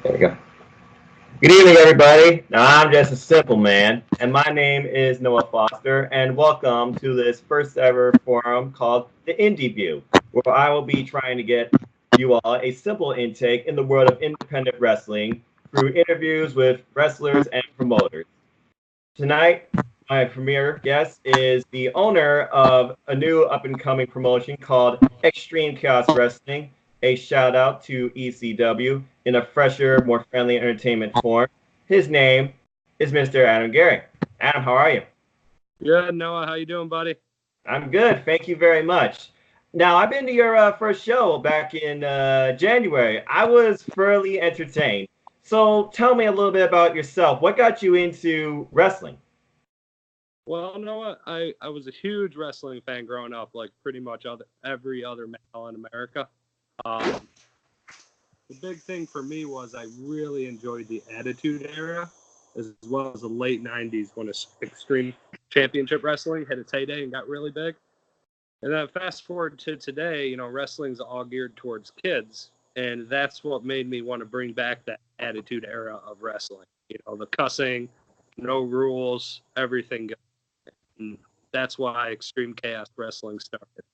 There we go. Good evening, everybody. Now, I'm just a simple man, and my name is Noah Foster, and welcome to this first ever forum called the IndyView, where I will be trying to get you all a simple intake in the world of independent wrestling through interviews with wrestlers and promoters. Tonight, my premier guest is the owner of a new up-and-coming promotion called Extreme Chaos Wrestling. A shout out to ECW in a fresher, more friendly entertainment form. His name is Mr. Adam Gary. Adam, how are you? Good, Noah. How you doing, buddy? I'm good. Thank you very much. Now, I've been to your first show back in January. I was thoroughly entertained. So tell me a little bit about yourself. What got you into wrestling? Well, Noah, I was a huge wrestling fan growing up, like pretty much every other male in America. Um, the big thing for me was I really enjoyed the Attitude Era, as well as the late '90s when Extreme Championship Wrestling hit its heyday and got really big. And then fast forward to today, wrestling's all geared towards kids, and that's what made me want to bring back that Attitude Era of wrestling. The cussing, no rules, everything goes. And that's why Extreme Chaos Wrestling started.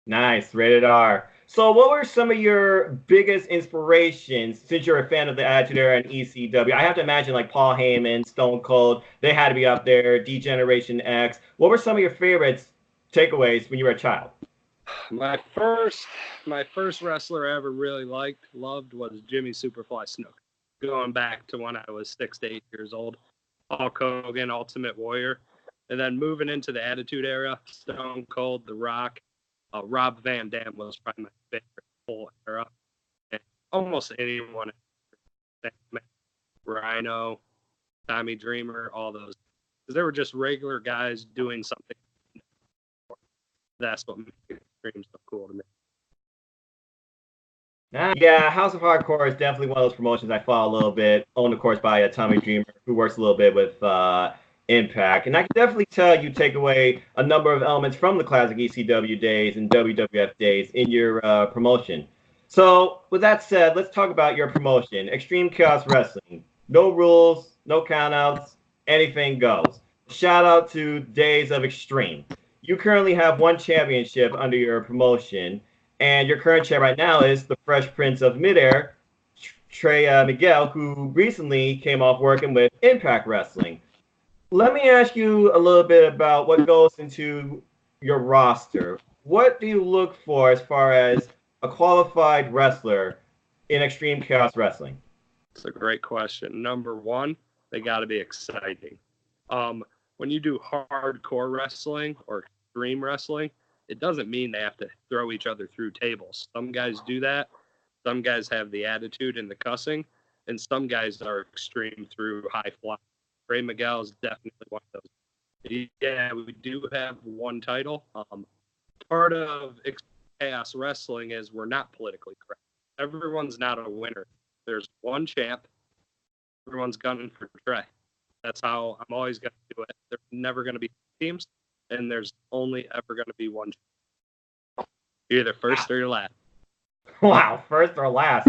Nice, rated R. So, what were some of your biggest inspirations since you're a fan of the Attitude Era and ECW? I have to imagine like Paul Heyman, Stone Cold, they had to be up there, D-Generation X. What were some of your favorites takeaways when you were a child? My first my first wrestler I ever really loved was Jimmy Superfly Snuka. Going back to when I was 6 to 8 years old. Hulk Hogan, Ultimate Warrior. And then moving into the Attitude Era, Stone Cold, The Rock, Rob Van Dam was probably my favorite whole era. And almost anyone, Rhino, Tommy Dreamer, all those. Because they were just regular guys doing something. That's what makes Extreme so cool to me. Yeah, House of Hardcore is definitely one of those promotions I follow a little bit, owned of course by Tommy Dreamer, who works a little bit with Impact. And I can definitely tell you take away a number of elements from the classic ECW days and WWF days in your promotion. So, with that said, let's talk about your promotion, Extreme Chaos Wrestling. No rules, no countouts, anything goes. Shout out to Days of Extreme. You currently have one championship under your promotion, and your current champ right now is the Fresh Prince of Midair, Trey Miguel, who recently came off working with Impact Wrestling. Let me ask you a little bit about what goes into your roster. What do you look for as far as a qualified wrestler in Extreme Chaos Wrestling? It's a great question. Number one, they got to be exciting. When you do hardcore wrestling or extreme wrestling, it doesn't mean they have to throw each other through tables. Some guys do that. Some guys have the attitude and the cussing, and some guys are extreme through high fly. Ray Miguel is definitely one of those. Yeah, we do have one title. Part of chaos wrestling is we're not politically correct. Everyone's not a winner. There's one champ. Everyone's gunning for Trey. That's how I'm always going to do it. There's never going to be teams, and there's only ever going to be one champ. You're either first or you're last. Wow, first or last.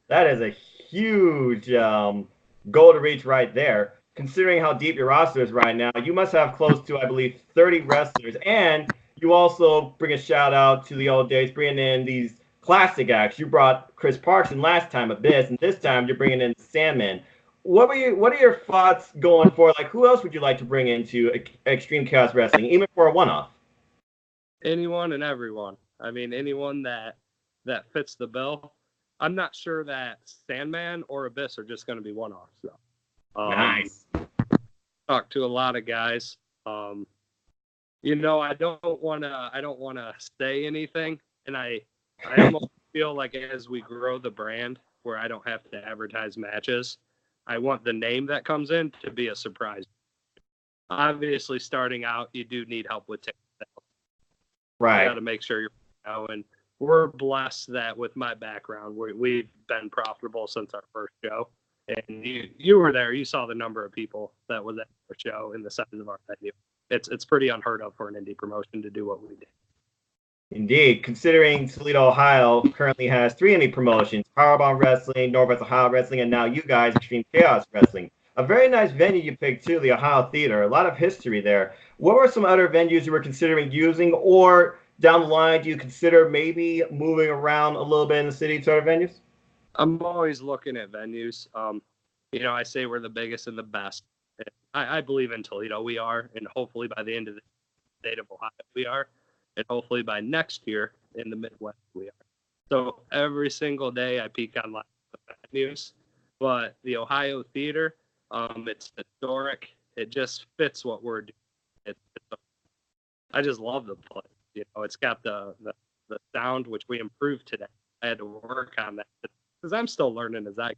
That is a huge goal to reach right there. Considering how deep your roster is right now, you must have close to, I believe, 30 wrestlers. And you also bring a shout out to the old days, bringing in these classic acts. You brought Chris Parks in last time, Abyss, and this time you're bringing in Sandman. What are your thoughts going for? Like, who else would you like to bring into Extreme Chaos Wrestling, even for a one-off? Anyone and everyone. I mean, anyone that fits the bill. I'm not sure that Sandman or Abyss are just going to be one-offs, though. Nice. Talk to a lot of guys. I don't want to say anything, and I almost feel like as we grow the brand, where I don't have to advertise matches, I want the name that comes in to be a surprise. Obviously, starting out, you do need help with ticket sales. Right. You got to make sure you're and we're blessed that with my background, we've been profitable since our first show. And you were there. You saw the number of people that was at our show in the size of our venue. It's pretty unheard of for an indie promotion to do what we did. Indeed, considering Toledo, Ohio currently has 3 Indy promotions, Powerbomb Wrestling, Northwest Ohio Wrestling, and now you guys, Extreme Chaos Wrestling. A very nice venue you picked too, the Ohio Theater. A lot of history there. What were some other venues you were considering using, or down the line, do you consider maybe moving around a little bit in the city to other venues? I'm always looking at venues. I say we're the biggest and the best. I believe in Toledo we are, and hopefully by the end of the state of Ohio we are, and hopefully by next year in the Midwest we are. So every single day I peek on lots of venues, but the Ohio Theater, it's historic. It just fits what we're doing. I just love the place. It's got the sound, which we improved today. I had to work on that because I'm still learning as I.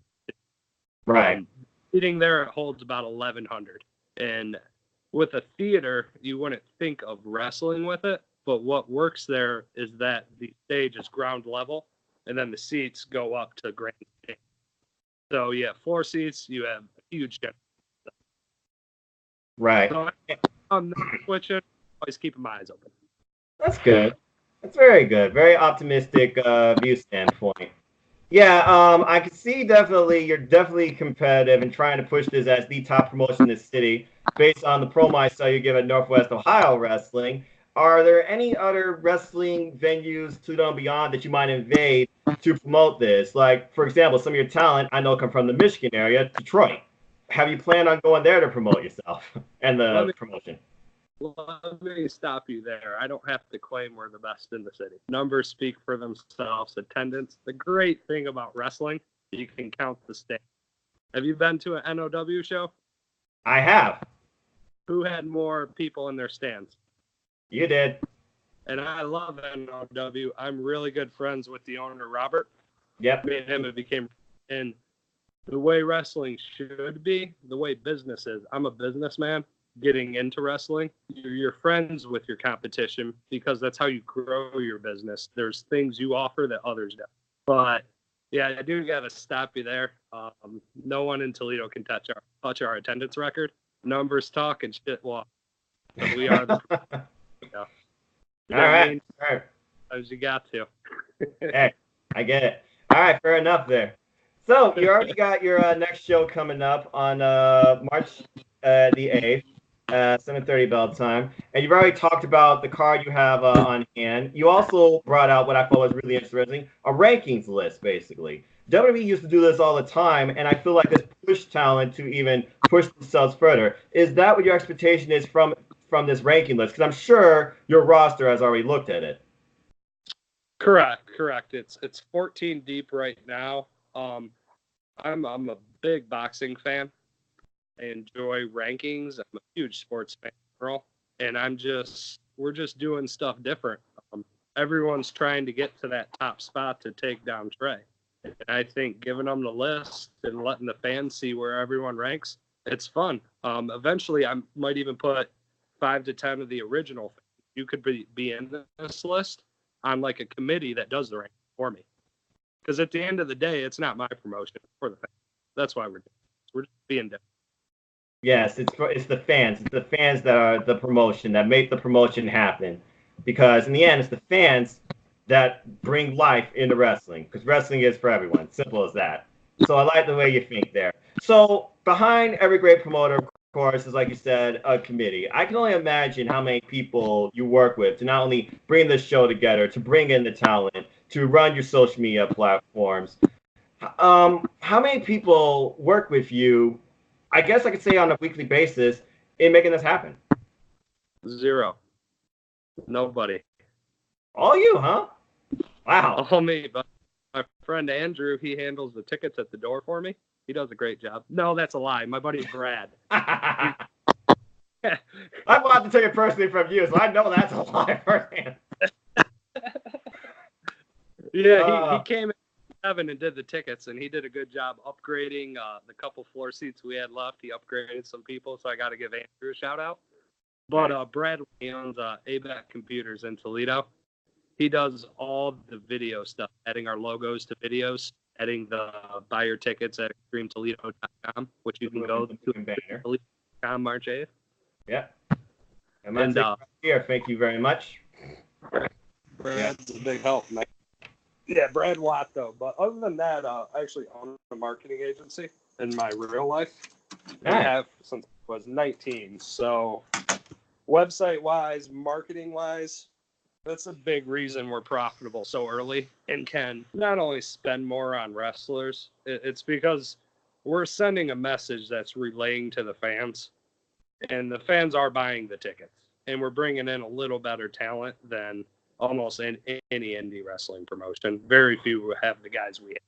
Right. Sitting there, it holds about 1,100, and with a theater, you wouldn't think of wrestling with it, but what works there is that the stage is ground level, and then the seats go up to grand stage. So you have 4 seats, you have a huge. Right. So I'm not switching. Always keeping my eyes open. That's good. That's very good. Very optimistic view standpoint. Yeah, I can see definitely you're definitely competitive and trying to push this as the top promotion in the city based on the promo I saw you give at Northwest Ohio Wrestling. Are there any other wrestling venues, Toledo and beyond, that you might invade to promote this? Like, for example, some of your talent I know come from the Michigan area, Detroit. Have you planned on going there to promote yourself and the promotion? Let me stop you there. I don't have to claim we're the best in the city. Numbers speak for themselves. Attendance. The great thing about wrestling, you can count the stands. Have you been to an NOW show? I have. Who had more people in their stands? You did. And I love NOW. I'm really good friends with the owner, Robert. Yep. Me and him have became, and the way wrestling should be, the way business is. I'm a businessman. Getting into wrestling, you're friends with your competition because that's how you grow your business. There's things you offer that others don't. But yeah, I do got to stop you there. No one in Toledo can touch our attendance record. Numbers talk and shit walk. So we are the. All right. As you got to. Hey, I get it. All right, fair enough there. So you already got your next show coming up on March the 8th. 7:30 bell time, and you've already talked about the card you have on hand. You also brought out what I thought was really interesting, a rankings list, basically. WWE used to do this all the time, and I feel like this pushed talent to even push themselves further. Is that what your expectation is from this ranking list? Because I'm sure your roster has already looked at it. Correct. It's 14 deep right now. I'm a big boxing fan. I enjoy rankings. I'm a huge sports fan, girl, and we're just doing stuff different. Everyone's trying to get to that top spot to take down Trey. And I think giving them the list and letting the fans see where everyone ranks, it's fun. Eventually, I might even put 5 to 10 of the original fans. You could be in this list on like a committee that does the ranking for me. Because at the end of the day, it's not my promotion, it's for the fans. That's why we're just being different. Yes, it's the fans. It's the fans that are the promotion, that make the promotion happen. Because in the end, it's the fans that bring life into wrestling. Because wrestling is for everyone. Simple as that. So I like the way you think there. So behind every great promoter, of course, is, like you said, a committee. I can only imagine how many people you work with to not only bring this show together, to bring in the talent, to run your social media platforms. How many people work with you, I guess I could say on a weekly basis, in making this happen? 0. Nobody. All you, huh? Wow. All me. But my friend Andrew, he handles the tickets at the door for me. He does a great job. No, that's a lie. My buddy Brad. I bought the ticket personally from you, so I know that's a lie firsthand. Yeah, he came in 7 and did the tickets, and he did a good job upgrading the couple floor seats we had left. He upgraded some people, so I got to give Andrew a shout out. But Brad owns ABAC Computers in Toledo. He does all the video stuff, adding our logos to videos, adding the buy your tickets at extremetoledo.com, which you can go to Toledo.com March 8th. Yeah. And here. Thank you very much. Brad's a big help, man. Yeah, Brad Watt, though. But other than that, I actually own a marketing agency in my real life. I have since I was 19. So website-wise, marketing-wise, that's a big reason we're profitable so early and can not only spend more on wrestlers, it's because we're sending a message that's relaying to the fans, and the fans are buying the tickets, and we're bringing in a little better talent than almost in any indie wrestling promotion. Very few have the guys we have,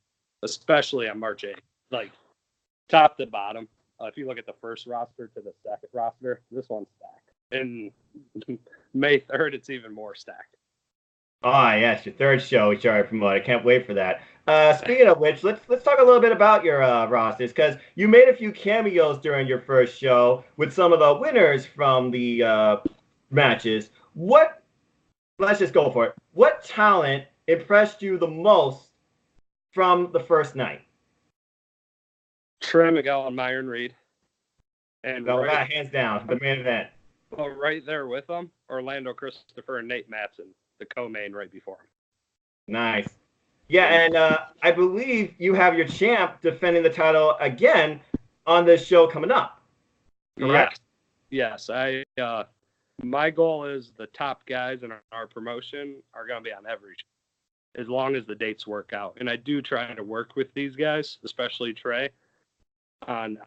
especially on March 8th, like top to bottom. If you look at the first roster to the second roster, this one's stacked. And May 3rd, it's even more stacked. Ah, yes, your third show we started to promote. I can't wait for that. Speaking of which, let's talk a little bit about your rosters, because you made a few cameos during your first show with some of the winners from the matches. Let's just go for it. What talent impressed you the most from the first night? Trey Miguel and Myron Reed. And that hands down, the main event. Well, right there with them, Orlando Christopher and Nate Matson, the co-main right before him. Nice. Yeah, and I believe you have your champ defending the title again on this show coming up. Correct? Yes. My goal is the top guys in our promotion are going to be on every show, as long as the dates work out. And I do try to work with these guys, especially Trey, on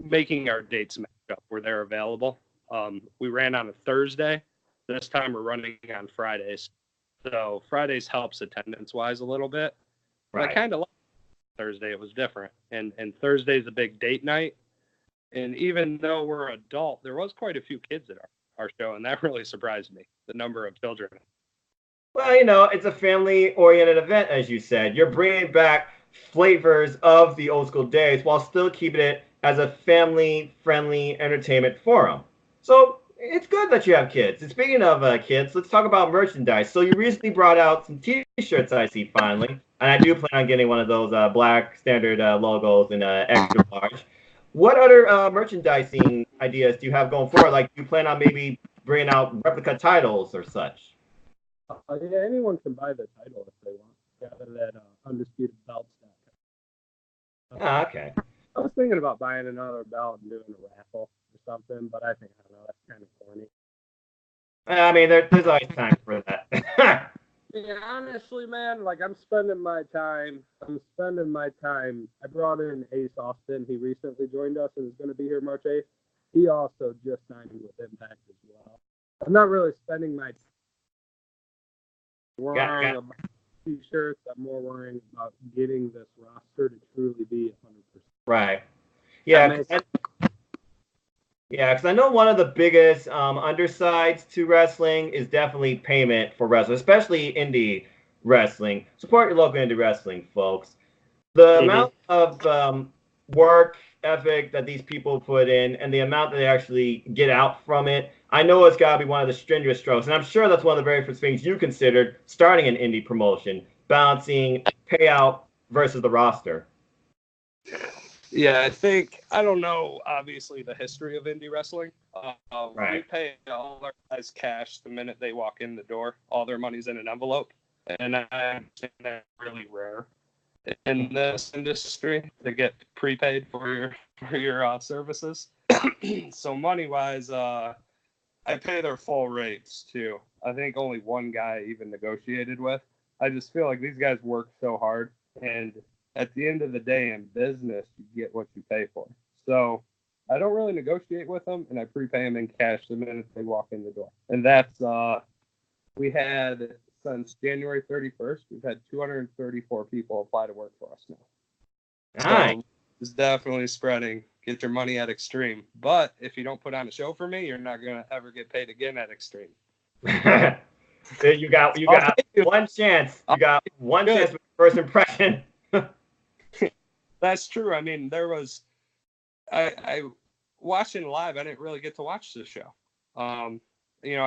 making our dates match up where they're available. We ran on a Thursday. This time we're running on Fridays. So Fridays helps attendance-wise a little bit. Right. But I kind of like Thursday. It was different. And Thursday's a big date night. And even though we're adult, there was quite a few kids at our show, and that really surprised me, the number of children. Well, it's a family-oriented event, as you said. You're bringing back flavors of the old school days while still keeping it as a family-friendly entertainment forum. So it's good that you have kids. And speaking of kids, let's talk about merchandise. So you recently brought out some T-shirts, I see, finally. And I do plan on getting one of those black standard logos in extra large. What other merchandising ideas do you have going forward? Like, do you plan on maybe bringing out replica titles or such? Yeah, anyone can buy the title if they want. Gather that undisputed belt stack. Okay. I was thinking about buying another belt and doing a raffle or something, but I don't know, that's kind of corny. I mean, there's always time for that. Yeah, honestly, man, like I'm spending my time. I brought in Ace Austin. He recently joined us and is going to be here March 8th. He also just signed with Impact as well. I'm not really spending my time worrying about T-shirts. I'm more worrying about getting this roster to truly be 100%. Right. Yeah. Because I know one of the biggest undersides to wrestling is definitely payment for wrestling, especially indie wrestling. Support your local indie wrestling, folks. The amount of work ethic that these people put in and the amount that they actually get out from it, I know it's got to be one of the strenuous strokes. And I'm sure that's one of the very first things you considered starting an indie promotion, balancing payout versus the roster. Yeah, I don't know, obviously, the history of indie wrestling. Right. We pay all our guys cash the minute they walk in the door. All their money's in an envelope. And I understand that's really rare in this industry to get prepaid for your services. So money-wise, I pay their full rates, too. I think only one guy I even negotiated with. I just feel like these guys work so hard, and at the end of the day in business, you get what you pay for. So I don't really negotiate with them, and I prepay them in cash the minute they walk in the door. And that's, we had, since January 31st, we've had 234 people apply to work for us now. Nice. So it's definitely spreading. Get your money at Extreme. But if you don't put on a show for me, you're not going to ever get paid again at Extreme. You got one chance. You got one chance with first impression. That's true. I mean, I watching live, I didn't really get to watch the show. I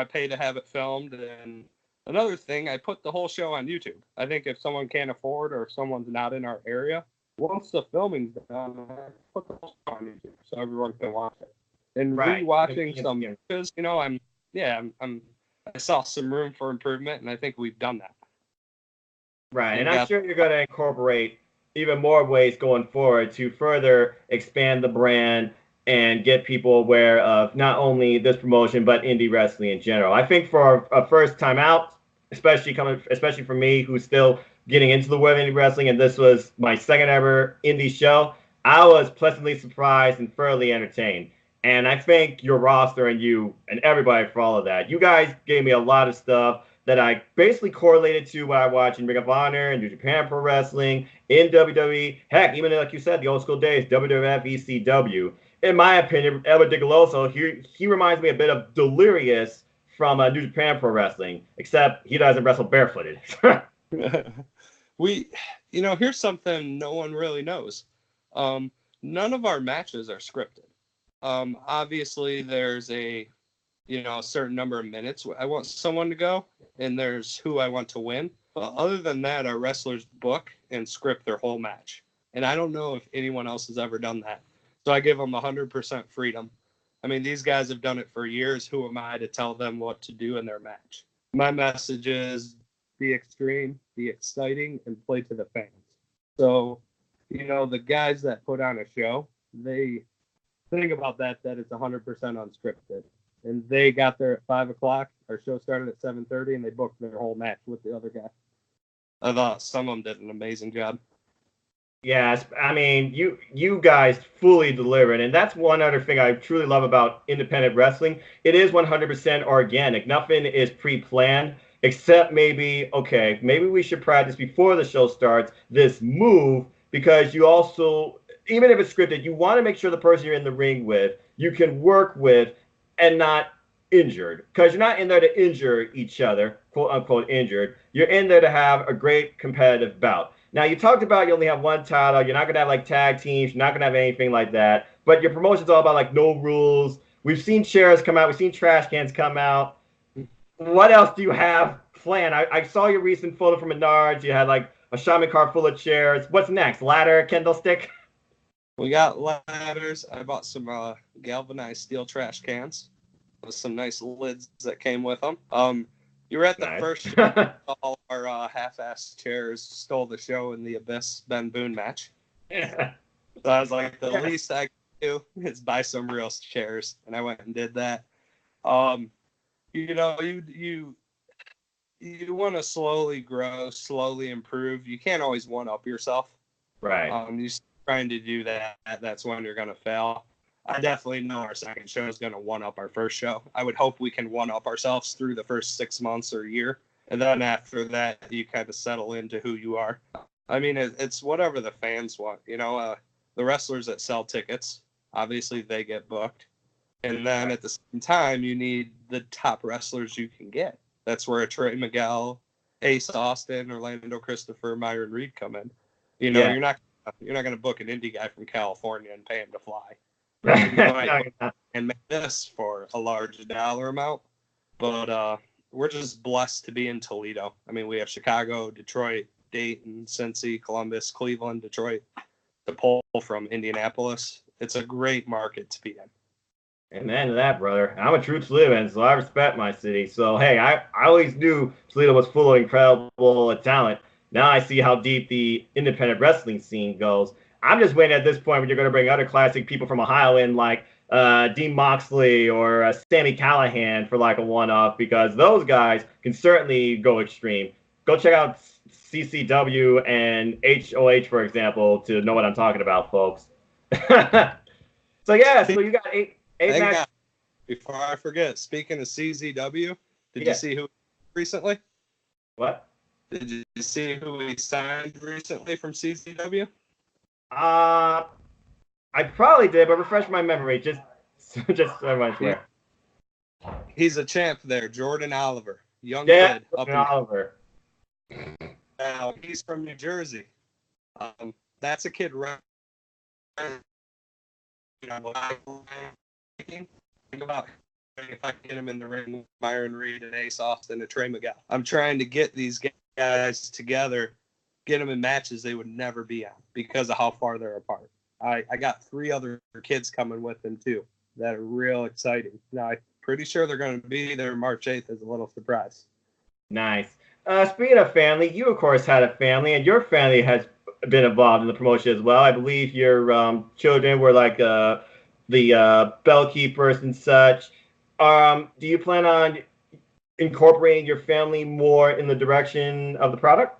pay to have it filmed. And another thing, I put the whole show on YouTube. I think if someone can't afford or if someone's not in our area, once the filming's done, I put the whole show on YouTube so everyone can watch it. And rewatching some matches, I'm I saw some room for improvement, and I think we've done that. Right, and I'm sure you're going to incorporate even more ways going forward to further expand the brand and get people aware of not only this promotion but indie wrestling in general. I think for a first time out, especially for me who's still getting into the world of indie wrestling, and this was my second ever indie show, I was pleasantly surprised and thoroughly entertained. And I thank your roster and you and everybody for all of that. You guys gave me a lot of stuff that I basically correlated to what I watch in Ring of Honor and New Japan Pro Wrestling, in WWE, heck, even like you said, the old school days, WWF, ECW. In my opinion, Edward DiGoloso, he reminds me a bit of Delirious from New Japan Pro Wrestling, except he doesn't wrestle barefooted. Here's something no one really knows. None of our matches are scripted. Obviously, there's a certain number of minutes I want someone to go, and there's who I want to win. But other than that, our wrestlers book and script their whole match. And I don't know if anyone else has ever done that. So I give them 100% freedom. I mean, these guys have done it for years. Who am I to tell them what to do in their match? My message is be extreme, be exciting, and play to the fans. So, the guys that put on a show, they think about that it's 100% unscripted. And they got there at 5 o'clock. Our show started at 7:30, and they booked their whole match with the other guy. I thought some of them did an amazing job. Yes, I mean, you guys fully delivered, and that's one other thing I truly love about independent wrestling. It is 100% organic. Nothing is pre-planned, except maybe we should practice before the show starts this move, because you also, even if it's scripted, you want to make sure the person you're in the ring with, you can work with and not injured, because you're not in there to injure each other, quote unquote injured. You're in there to have a great competitive bout. Now, you talked about you only have one title. You're not going to have like tag teams. You're not going to have anything like that. But your promotion's all about like no rules. We've seen chairs come out. We've seen trash cans come out. What else do you have planned? I saw your recent photo from Menards. You had like a shaman car full of chairs. What's next? Ladder, candlestick? We got ladders. I bought some galvanized steel trash cans with some nice lids that came with them. You were at the first show. All our half-assed chairs stole the show in the Abyss Ben Boone match. So I was like, the least I can do is buy some real chairs, and I went and did that. You want to slowly grow, slowly improve. You can't always one-up yourself. Right. You're trying to do that. That's when you're going to fail. I definitely know our second show is going to one-up our first show. I would hope we can one-up ourselves through the first 6 months or a year. And then after that, you kind of settle into who you are. I mean, it's whatever the fans want. The wrestlers that sell tickets, obviously they get booked. And then at the same time, you need the top wrestlers you can get. That's where a Trey Miguel, Ace Austin, Orlando Christopher, Myron Reed come in. You're not going to book an indie guy from California and pay him to fly. And make this for a large dollar amount. But we're just blessed to be in Toledo. I mean, we have Chicago, Detroit, Dayton, Cincy, Columbus, Cleveland, Detroit to pull from Indianapolis. It's a great market to be in. Amen to that, brother. I'm a true Toledoan, so I respect my city. So, hey, I always knew Toledo was full of incredible talent. Now I see how deep the independent wrestling scene goes. I'm just waiting at this point when you're going to bring other classic people from Ohio in, like Dean Moxley or Sammy Callahan for like a one-off, because those guys can certainly go extreme. Go check out CCW and HOH, for example, to know what I'm talking about, folks. So you got eight matches. Before I forget, speaking of CZW, did you see who recently? What? Did you see who we signed recently from CZW? I probably did, but refresh my memory. Just so everyone's aware. He's a champ there, Jordan Oliver, young kid. Jordan Oliver. Now he's from New Jersey. That's a kid right. Think about if I can get him in the ring with Myron Reed and Ace Austin and Trey Miguel. I'm trying to get these guys together, get them in matches they would never be on because of how far they're apart. I got 3 other kids coming with them too that are real exciting. Now I pretty sure they're going to be there March 8th as a little surprise. Nice. Speaking of family, you of course had a family, and your family has been involved in the promotion as well. I believe your children were like the bell keepers and such. Do you plan on incorporating your family more in the direction of the product?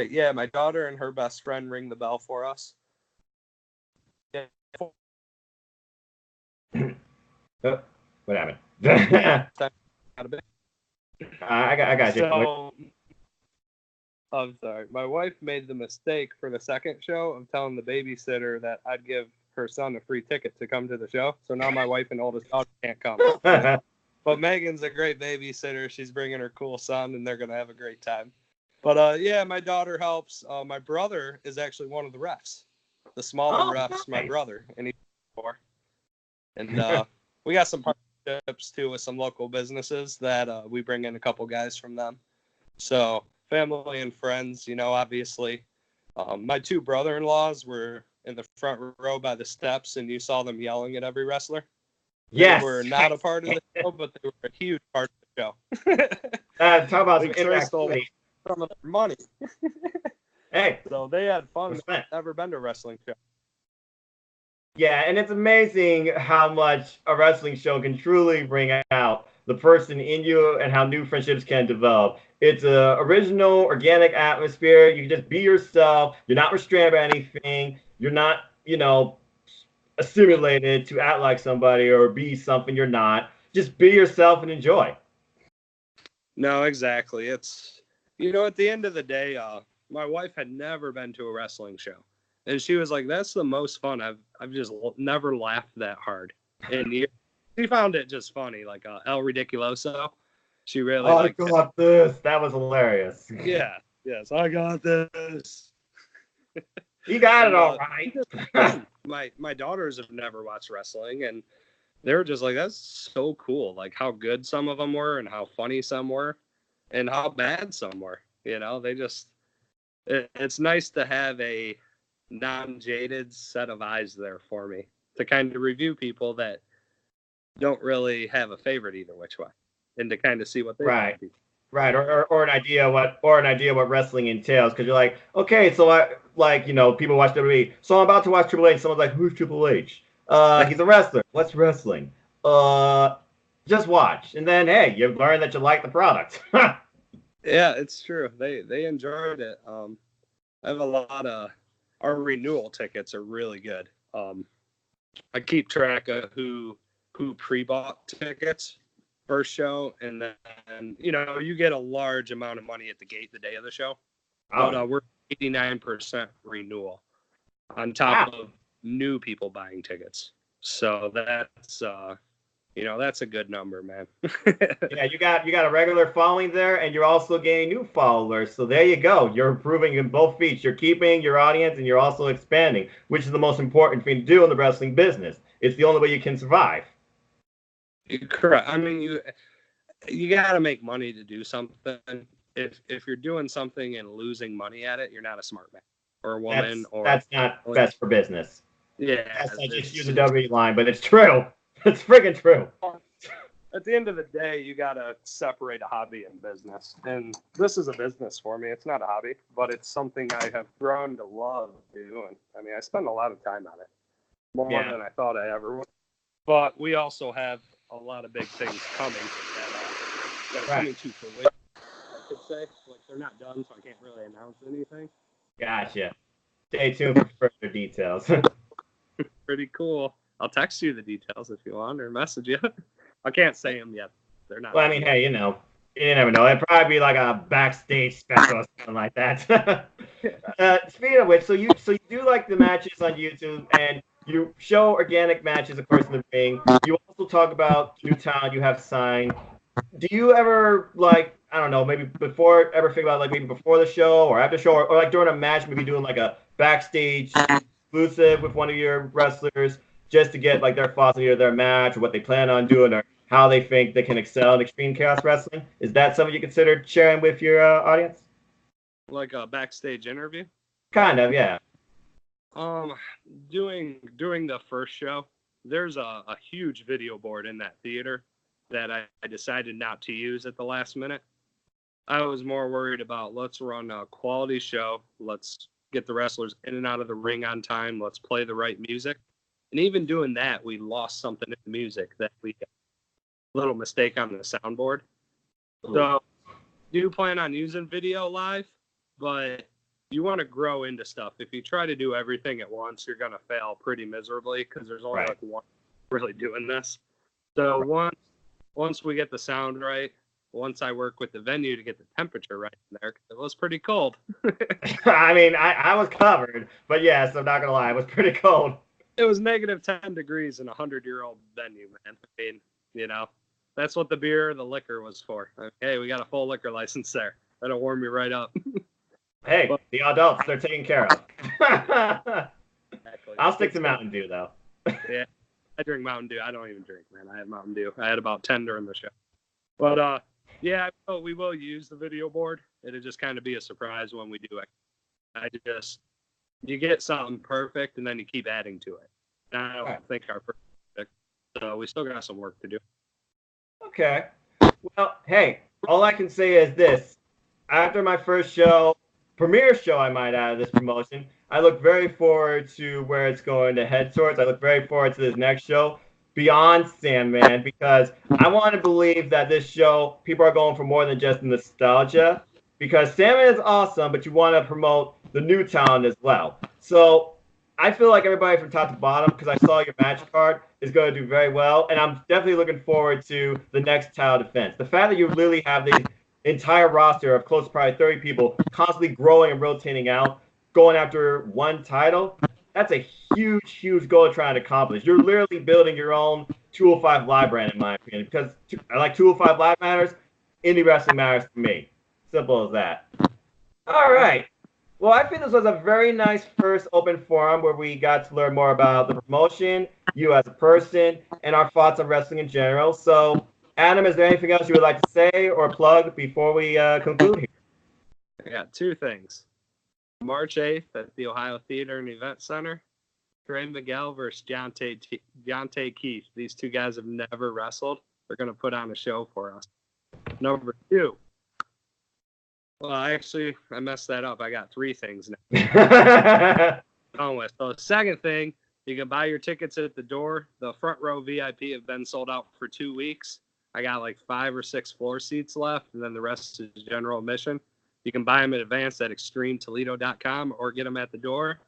Yeah, my daughter and her best friend ring the bell for us. Yeah. Oh, what happened? I got you. So, I'm sorry. My wife made the mistake for the second show of telling the babysitter that I'd give her son a free ticket to come to the show. So now my wife and oldest daughter can't come. But Megan's a great babysitter. She's bringing her cool son, and they're going to have a great time. But, yeah, my daughter helps. My brother is actually one of the refs. The smaller refs, nice. My brother. And he's 4. And we got some partnerships, too, with some local businesses that we bring in a couple guys from them. So family and friends, you know, obviously. My 2 brother-in-laws were in the front row by the steps, and you saw them yelling at every wrestler. Yes. They were not a part of the show, but they were a huge part of the show. Talk about some interactivity. Some of their money. Hey. So they had fun. They've never been to a wrestling show. Yeah, and it's amazing how much a wrestling show can truly bring out the person in you and how new friendships can develop. It's a original, organic atmosphere. You can just be yourself. You're not restrained by anything. You're not, you know, assimilated to act like somebody or be something you're not. Just be yourself and enjoy. No, exactly. It's, you know, at the end of the day, my wife had never been to a wrestling show. And she was like, that's the most fun. I've just never laughed that hard. And she found it just funny, like El Ridiculoso. She really liked it. I got this. That was hilarious. Yeah. Yes, I got this. You got it all right. My daughters have never watched wrestling, and they were just like, that's so cool. Like how good some of them were and how funny some were and how bad some were. You know, they just, it's nice to have a non-jaded set of eyes there for me to kind of review people that don't really have a favorite either which way, and to kind of see what they right or an idea what wrestling entails, because you're like, okay, so I like, you know, people watch WWE, so I'm about to watch Triple H. Someone's like, who's Triple H? He's a wrestler. What's wrestling? Just watch, and then hey, you learn that you like the product. Yeah, it's true. They enjoyed it. I have a lot of our renewal tickets are really good. I keep track of who pre-bought tickets first show, and then, you know, you get a large amount of money at the gate the day of the show. Oh. But we're 89% renewal on top of new people buying tickets. So that's you know, that's a good number, man. Yeah, you got a regular following there, and you're also gaining new followers. So there you go. You're improving in both feats. You're keeping your audience, and you're also expanding, which is the most important thing to do in the wrestling business. It's the only way you can survive. Correct. I mean, you got to make money to do something. If you're doing something and losing money at it, you're not a smart man or a woman. That's not best for business. Yeah. I just use a W line, but it's true. It's freaking true. At the end of the day, you got to separate a hobby and business. And this is a business for me. It's not a hobby, but it's something I have grown to love doing. I mean, I spend a lot of time on it, more than I thought I ever would. But we also have a lot of big things coming that are coming to fruition, I could say. Like, they're not done, so I can't really announce anything. Gotcha. Stay tuned for further details. Pretty cool. I'll text you the details if you want, or message you. I can't say them yet. They're not. Well, I mean, hey, you know, you never know. It'd probably be like a backstage special or something like that. Speaking of which, so you do like the matches on YouTube, and you show organic matches, of course, in the ring. You also talk about new talent you have signed. Do you ever, like, I don't know, maybe ever think about, like, maybe before the show or after the show, or like during a match, maybe doing like a backstage exclusive with one of your wrestlers, just to get like their thoughts on either their match or what they plan on doing or how they think they can excel in Extreme Chaos Wrestling? Is that something you consider sharing with your audience? Like a backstage interview? Kind of, yeah. Doing the first show, there's a huge video board in that theater that I decided not to use at the last minute. I was more worried about, let's run a quality show. Let's get the wrestlers in and out of the ring on time. Let's play the right music. And even doing that, we lost something in the music that we got a little mistake on the soundboard. So do plan on using video live, but you want to grow into stuff. If you try to do everything at once, you're going to fail pretty miserably because there's only like one really doing this. So once we get the sound right, once I work with the venue to get the temperature right in there, 'cause it was pretty cold. I mean, I was covered, but yes, I'm not going to lie, it was pretty cold. It was negative 10 degrees in a 100-year-old venue, man. I mean, you know, that's what the beer, the liquor was for. Hey, we got a full liquor license there. That'll warm you right up. Hey, the adults, they're taken care of. Exactly. I'll stick to Mountain Dew, though. Yeah, I drink Mountain Dew. I don't even drink, man. I had Mountain Dew. I had about 10 during the show. But, yeah, we will use the video board. It'll just kind of be a surprise when we do it. You get something perfect, and then you keep adding to it. And I don't think our perfect, so we still got some work to do. Okay. Well, hey, all I can say is this. After my first show, premiere show, I might add, of this promotion, I look very forward to where it's going to head towards. I look very forward to this next show, Beyond Sandman, because I want to believe that this show, people are going for more than just nostalgia, because Sandman is awesome, but you want to promote the new talent as well. So I feel like everybody from top to bottom, because I saw your match card, is going to do very well, and I'm definitely looking forward to the next title defense. The fact that you literally have the entire roster of close to probably 30 people constantly growing and rotating out, going after one title, that's a huge, huge goal to try and accomplish. You're literally building your own 205 Live brand, in my opinion, because I like 205 Live matters, indie wrestling matters to me. Simple as that. All right. Well, I think this was a very nice first open forum where we got to learn more about the promotion, you as a person, and our thoughts on wrestling in general. So, Adam, is there anything else you would like to say or plug before we conclude here? I got two things. March 8th at the Ohio Theater and Event Center, Trey Miguel versus Deontay Keith. These two guys have never wrestled. They're going to put on a show for us. Number two. Well, I messed that up. I got three things now. So the second thing, you can buy your tickets at the door. The front row VIP have been sold out for 2 weeks. I got like 5 or 6 floor seats left, and then the rest is general admission. You can buy them in advance at extremetoledo.com or get them at the door.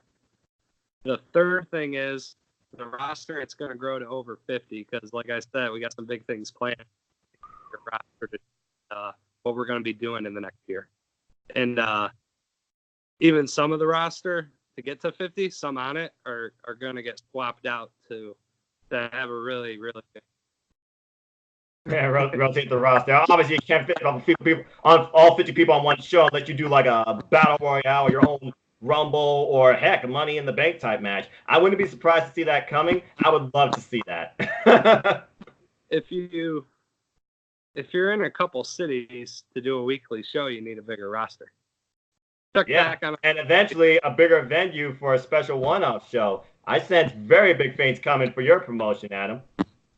The third thing is the roster. It's going to grow to over 50 because, like I said, we got some big things planned. What we're going to be doing in the next year. And even some of the roster to get to 50, some on it are going to get swapped out to have a really, really good. Yeah, rotate the roster. Obviously, you can't fit all 50 people on one show unless you do like a battle royale or your own Rumble or heck, a Money in the Bank type match. I wouldn't be surprised to see that coming. I would love to see that. If you're in a couple cities to do a weekly show, you need a bigger roster. And eventually a bigger venue for a special one-off show. I sense very big things coming for your promotion, Adam.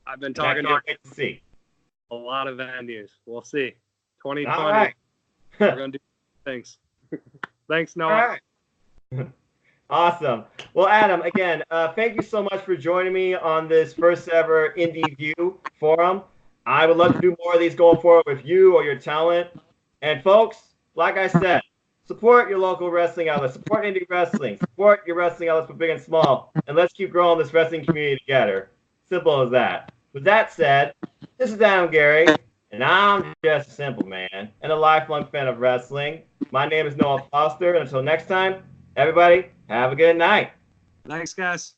I've been talking to see a lot of venues. We'll see. 2020. All right. We're going to do things. Thanks, Noah. All right. Awesome. Well, Adam, again, thank you so much for joining me on this first ever IndyView forum. I would love to do more of these going forward with you or your talent. And folks, like I said, support your local wrestling outlets, support indie wrestling, support your wrestling outlets for big and small, and let's keep growing this wrestling community together. Simple as that. With that said, this is Adam Gary, and I'm just a simple man and a lifelong fan of wrestling. My name is Noah Foster, and until next time, everybody, have a good night. Thanks, guys.